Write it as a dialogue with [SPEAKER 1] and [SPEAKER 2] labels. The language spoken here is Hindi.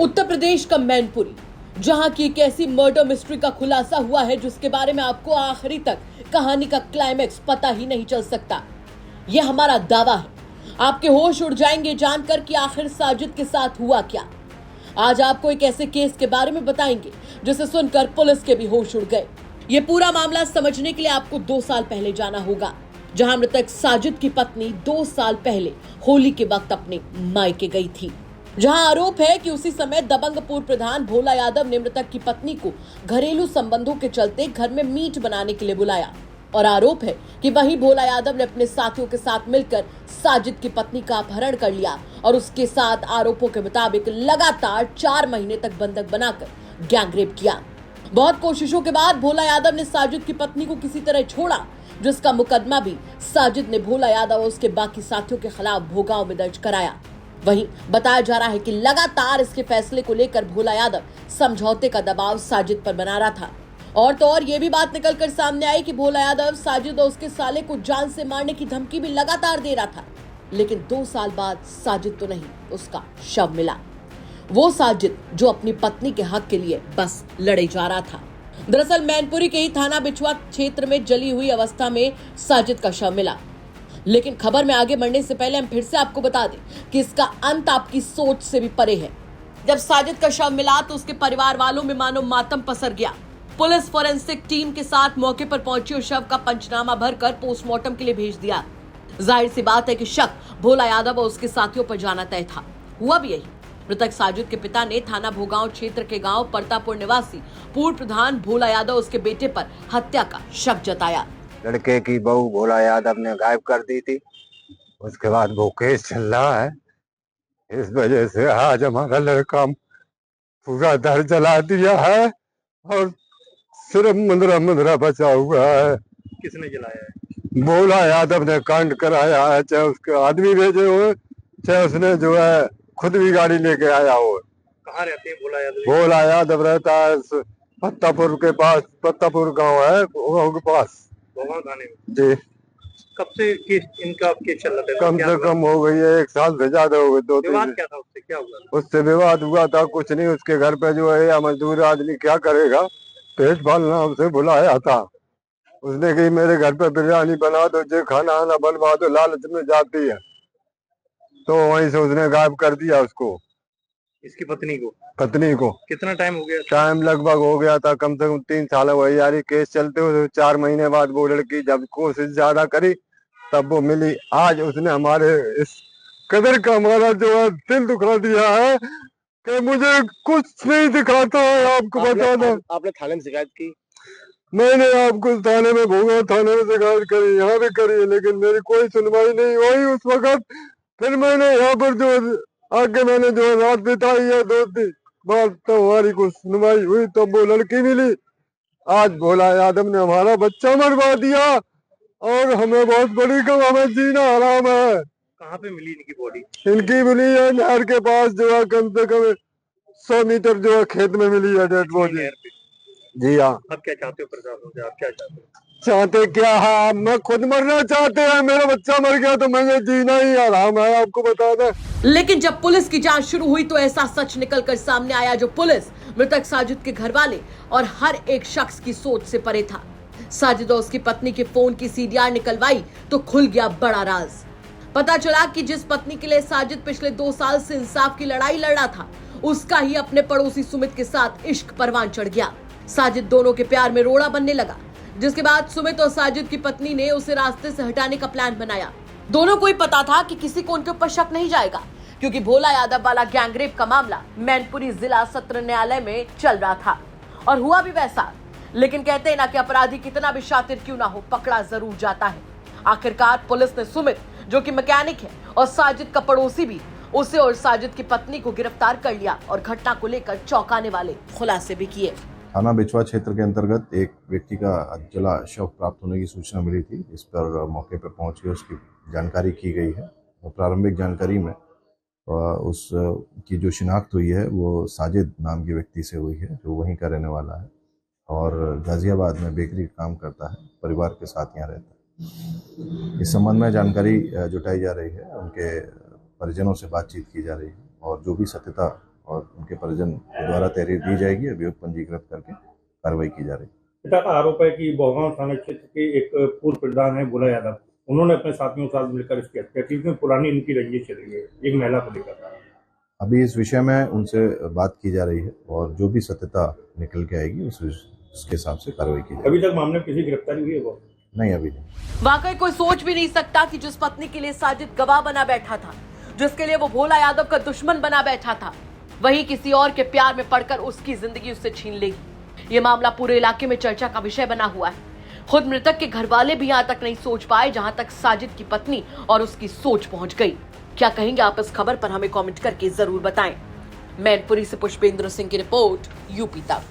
[SPEAKER 1] उत्तर प्रदेश का मैनपुरी, जहां की एक ऐसी मर्डर मिस्ट्री का खुलासा हुआ है जिसके बारे में आपको आखिरी तक कहानी का क्लाइमैक्स पता ही नहीं चल सकता। यह हमारा दावा है। आपके होश उड़ जाएंगे जानकर कि आखिर साजिद के साथ हुआ क्या। आज आपको एक ऐसे केस के बारे में बताएंगे जिसे सुनकर पुलिस के भी होश उड़ गए। ये पूरा मामला समझने के लिए आपको 2 साल पहले जाना होगा, जहां मृतक साजिद की पत्नी 2 साल पहले होली के वक्त अपने मायके गई थी। जहां आरोप है कि उसी समय दबंग पूर्व प्रधान भोला यादव ने मृतक की पत्नी को घरेलू संबंधों के चलते घर में मीट बनाने के लिए बुलाया, और आरोप है कि वही भोला यादव ने अपने साथियों के साथ मिलकर साजिद की पत्नी का अपहरण कर लिया और उसके साथ आरोपों के मुताबिक लगातार 4 महीने तक बंधक बनाकर गैंगरेप किया। बहुत कोशिशों के बाद भोला यादव ने साजिद की पत्नी को किसी तरह छोड़ा, जिसका मुकदमा भी साजिद ने भोला यादव और उसके बाकी साथियों के खिलाफ भोगांव में दर्ज कराया। वहीं बताया जा रहा है कि लगातार इसके फैसले को लेकर भोला यादव समझौते का दबाव साजिद पर बना रहा था। और तो और ये भी बात निकलकर सामने आई कि भोला यादव साजिद और उसके साले को जान से मारने की धमकी भी लगातार दे रहा था। लेकिन 2 साल बाद साजिद तो नहीं, उसका शव मिला। वो साजिद जो अपनी पत्नी के हक के लिए बस लड़े जा रहा था। दरअसल मैनपुरी के ही थाना बिछुआ क्षेत्र में जली हुई अवस्था में साजिद का शव मिला। लेकिन खबर में आगे बढ़ने से पहले हम फिर से आपको बता दें कि इसका अंत आपकी सोच से भी परे है। जब साजिद का शव मिला तो उसके परिवार वालों में मानो मातम पसर गया। पुलिस फोरेंसिक टीम के साथ मौके पर पहुंची और शव का पंचनामा भरकर पोस्टमार्टम के लिए भेज दिया। जाहिर सी बात है कि शक भोला यादव और उसके साथियों पर जाना तय था। हुआ भी यही। मृतक साजिद के पिता ने थाना भोगांव क्षेत्र के गांव परतापुर निवासी पूर्व प्रधान भोला यादव उसके बेटे पर हत्या का शक जताया।
[SPEAKER 2] लड़के की बहू भोला यादव ने गायब कर दी थी। उसके बाद वो केस चल रहा है। इस वजह से आज हमारा लड़का पूरा दर जला दिया है और सिर्फ मुंदरा मुंदरा बचा हुआ है।
[SPEAKER 3] किसने जलाया है?
[SPEAKER 2] भोला यादव ने कांड कराया है, चाहे उसके आदमी भेजे हो, चाहे उसने जो है खुद भी गाड़ी लेके आया हो।
[SPEAKER 3] कहाँ रहते हैं भोला यादव?
[SPEAKER 2] भोला यादव रहता है पत्तापुर के पास, पत्तापुर गांव है गांव के पास,
[SPEAKER 3] भोगांव थाने में।
[SPEAKER 2] जी।
[SPEAKER 3] कब से केस इनका केस चल रहा था?
[SPEAKER 2] कम से कम हो गई है 1 साल से ज्यादा हो गए। 2-3
[SPEAKER 3] विवाद क्या था? उससे क्या हुआ?
[SPEAKER 2] उससे विवाद हुआ था, कुछ नहीं। उसके घर पे जो है या मजदूर आदमी क्या करेगा, पेट पालना उसे बुलाया था। उसने कही मेरे घर पे बिरयानी बना दो, जो खाना आना बनवा दो, लालच में जाती है। तो वहीं से उसने गायब कर दिया उसको,
[SPEAKER 3] इसकी पत्नी
[SPEAKER 2] को।
[SPEAKER 3] कितना टाइम हो गया?
[SPEAKER 2] टाइम लगभग हो गया था कम से कम 3 साल हुए यार केस चलते हुए। 4 महीने बाद वो लड़की जब कोशिश ज्यादा करी तब वो मिली। आज उसने हमारे इस कदर का हमारा जो है दिल दुखा दिया है कि मुझे कुछ नहीं दिखाता है। आपको बता दो,
[SPEAKER 3] आपने थाने में शिकायत की?
[SPEAKER 2] मैंने आपको थाने में भोगा थाने में शिकायत करी, यहाँ भी करी है, लेकिन मेरी कोई सुनवाई नहीं हुई उस वक्त। फिर मैंने यहाँ पर जो आगे मैंने जो रात बिताई है 2-3 बार, तो हमारी कुछ सुनवाई हुई तो वो लड़की मिली। आज भोला यादव ने हमारा बच्चा मरवा दिया और हमें बहुत बड़ी हमें जीना हराम है।
[SPEAKER 3] कहाँ पे मिली इनकी बॉडी?
[SPEAKER 2] इनकी मिली है नहर के पास, जो है कम से कम 100 मीटर जो है खेत में मिली है डेड बॉडी। जी हाँ।
[SPEAKER 3] अब क्या चाहते हो प्रशासन से? आप क्या चाहते हो?
[SPEAKER 2] चाहते क्या है, मैं खुद मरना चाहते हैं। मेरा बच्चा मर गया तो मुझे जीना ही हराम है, आपको बता दें।
[SPEAKER 1] लेकिन जब पुलिस की जांच शुरू हुई तो ऐसा सच निकलकर सामने आया जो पुलिस, मृतक साजिद के घर वाले और हर एक शख्स की सोच से परे था। साजिद और उसकी पत्नी के फोन की सीडीआर निकलवाई तो खुल गया बड़ा राज। पता चला कि जिस पत्नी के लिए साजिद पिछले 2 साल से इंसाफ की लड़ाई लड़ रहा था, उसका ही अपने पड़ोसी सुमित के साथ इश्क परवान चढ़ गया। साजिद दोनों के प्यार में रोड़ा बनने लगा, जिसके बाद सुमित और साजिद की पत्नी ने उसे रास्ते से हटाने का प्लान बनाया। दोनों को ही पता था कि किसी को उनके ऊपर शक नहीं जाएगा, क्योंकि भोला यादव वाला गैंगरेप का मामला मैनपुरी जिला सत्र न्यायालय में चल रहा था और हुआ भी वैसा। लेकिन कहते हैं ना कि अपराधी कितना भी शातिर क्यों ना हो, पकड़ा जरूर जाता है। आखिरकार पुलिस ने सुमित, जो कि मैकेनिक है, और साजिद का पड़ोसी भी, उसे और साजिद की पत्नी को गिरफ्तार कर लिया और घटना को लेकर चौंकाने वाले खुलासे भी किए।
[SPEAKER 4] थाना बिछुआ क्षेत्र के अंतर्गत एक व्यक्ति का जला शव प्राप्त होने की सूचना मिली थी। इस पर मौके पर पहुंच के उसकी जानकारी की गई है। प्रारंभिक जानकारी में उस की जो शिनाख्त हुई है वो साजिद नाम के व्यक्ति से हुई है, जो वहीं का रहने वाला है और गाजियाबाद में बेकरी काम करता है, परिवार के साथ यहाँ रहता है। इस संबंध में जानकारी जुटाई जा रही है, उनके परिजनों से बातचीत की जा रही है और जो भी सत्यता और उनके परिजन के द्वारा तहरीर दी जाएगी। अभियोग पंजीकृत करके कार्रवाई की जा रही है।
[SPEAKER 5] पिता का आरोप है कि बहुगांव थाना क्षेत्र के एक पूर्व प्रधान है भोला यादव, उन्होंने अपने साथियों के साथ मिलकर इसकी हत्या की, इसमें पुरानी इनकी रंजिश चल रही है एक महिला को लेकर।
[SPEAKER 4] अभी इस विषय में उनसे बात की जा रही है और जो भी सत्यता निकल के आएगी उसके हिसाब से कार्रवाई की जाएगी।
[SPEAKER 5] अभी तक मामले में किसी गिरफ्तारी हुई है वो?
[SPEAKER 4] नहीं, अभी नहीं।
[SPEAKER 1] वाकई कोई सोच भी नहीं सकता कि जिस पत्नी के लिए साजिद गवाह बना बैठा था, जिसके लिए वो भोला यादव का दुश्मन बना बैठा था, वही किसी और के प्यार में पड़कर उसकी जिंदगी उससे छीन लेगी। ये मामला पूरे इलाके में चर्चा का विषय बना हुआ है। खुद मृतक के घर वाले भी यहाँ तक नहीं सोच पाए जहां तक साजिद की पत्नी और उसकी सोच पहुंच गई। क्या कहेंगे आप इस खबर पर? हमें कमेंट करके जरूर बताएं। मैनपुरी से पुष्पेंद्र सिंह की रिपोर्ट, यूपी तक।